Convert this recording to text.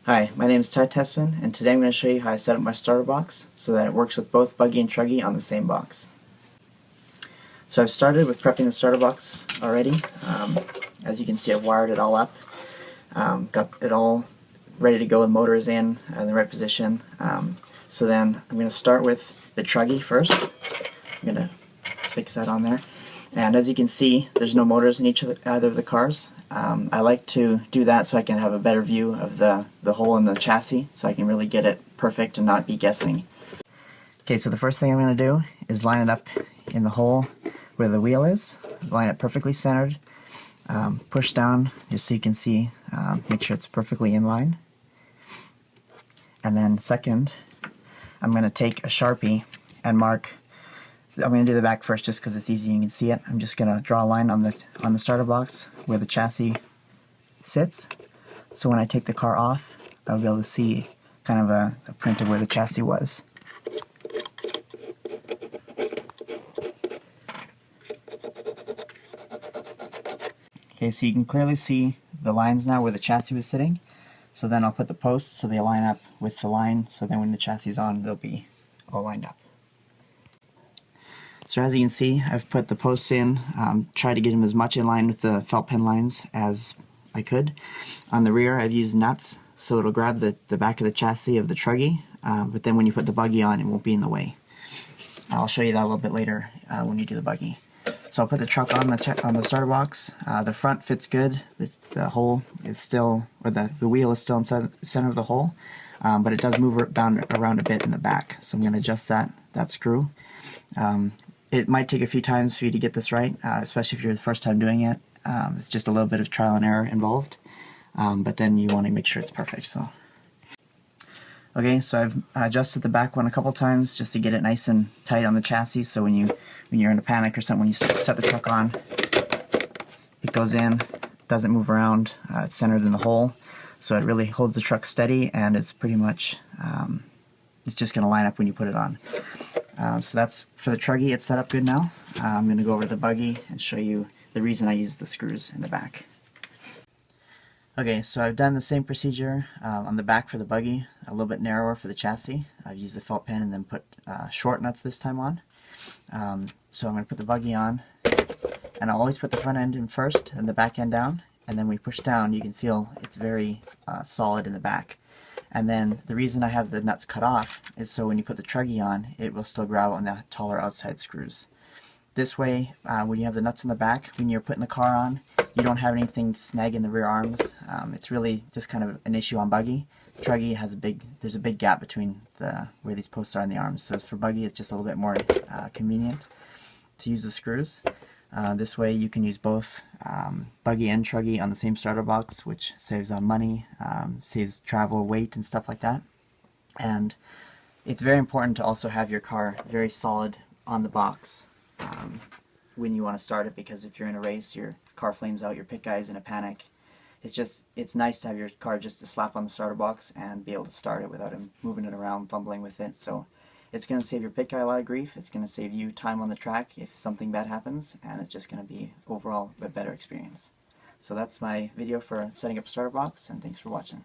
Hi, my name is Ty Tessmann, and today I'm going to show you how I set up my starter box so that it works with both buggy and truggy on the same box. So I've started with prepping the starter box already. As you can see, I've wired it all up, got it all ready to go with motors in the right position. So then I'm going to start with the truggy first. I'm going to fix that on there. And as you can see, there's no motors in either of the cars. I like to do that so I can have a better view of the hole in the chassis, so I can really get it perfect and not be guessing. Okay, so the first thing I'm going to do is line it up in the hole where the wheel is. Line it perfectly centered. Push down just so you can see, make sure it's perfectly in line. And then second, I'm going to take a Sharpie and mark. I'm going to do the back first just because it's easy and you can see it. I'm just going to draw a line on the starter box where the chassis sits. So when I take the car off, I'll be able to see kind of a print of where the chassis was. Okay, so you can clearly see the lines now where the chassis was sitting. So then I'll put the posts so they line up with the line, so then when the chassis is on, they'll be all lined up. So as you can see, I've put the posts in, tried to get them as much in line with the felt pen lines as I could. On the rear, I've used nuts, so it'll grab the back of the chassis of the truggy, but then when you put the buggy on, it won't be in the way. I'll show you that a little bit later when you do the buggy. So I'll put the truck on the starter box. The front fits good. The hole is still, or the wheel is still inside the center of the hole, but it does move around a bit in the back. So I'm going to adjust that screw. It might take a few times for you to get this right, especially if you're the first time doing it. It's just a little bit of trial and error involved, but then you want to make sure it's perfect. Okay, so I've adjusted the back one a couple times just to get it nice and tight on the chassis, so when you're in a panic or something, when you set the truck on, it goes in, doesn't move around, it's centered in the hole, so it really holds the truck steady, and it's pretty much, it's just going to line up when you put it on. So that's for the truggy. It's set up good now. I'm going to go over the buggy and show you the reason I use the screws in the back. Okay, so I've done the same procedure on the back for the buggy, a little bit narrower for the chassis. I've used the felt pen and then put short nuts this time on. So I'm going to put the buggy on, and I'll always put the front end in first and the back end down, and then when we push down you can feel it's very solid in the back. And then the reason I have the nuts cut off is so when you put the truggy on, it will still grab on the taller outside screws. This way, when you have the nuts in the back, when you're putting the car on, you don't have anything snag in the rear arms. It's really just kind of an issue on buggy. Truggy has there's a big gap between where these posts are in the arms. So for buggy, it's just a little bit more convenient to use the screws. This way you can use both buggy and truggy on the same starter box, which saves on money, saves travel, weight, and stuff like that. And it's very important to also have your car very solid on the box when you want to start it, because if you're in a race, your car flames out, your pit guy is in a panic. It's nice to have your car just to slap on the starter box and be able to start it without him moving it around, fumbling with it. So it's going to save your pit guy a lot of grief. It's going to save you time on the track if something bad happens, and it's just going to be overall a better experience. So that's my video for setting up a starter box, and thanks for watching.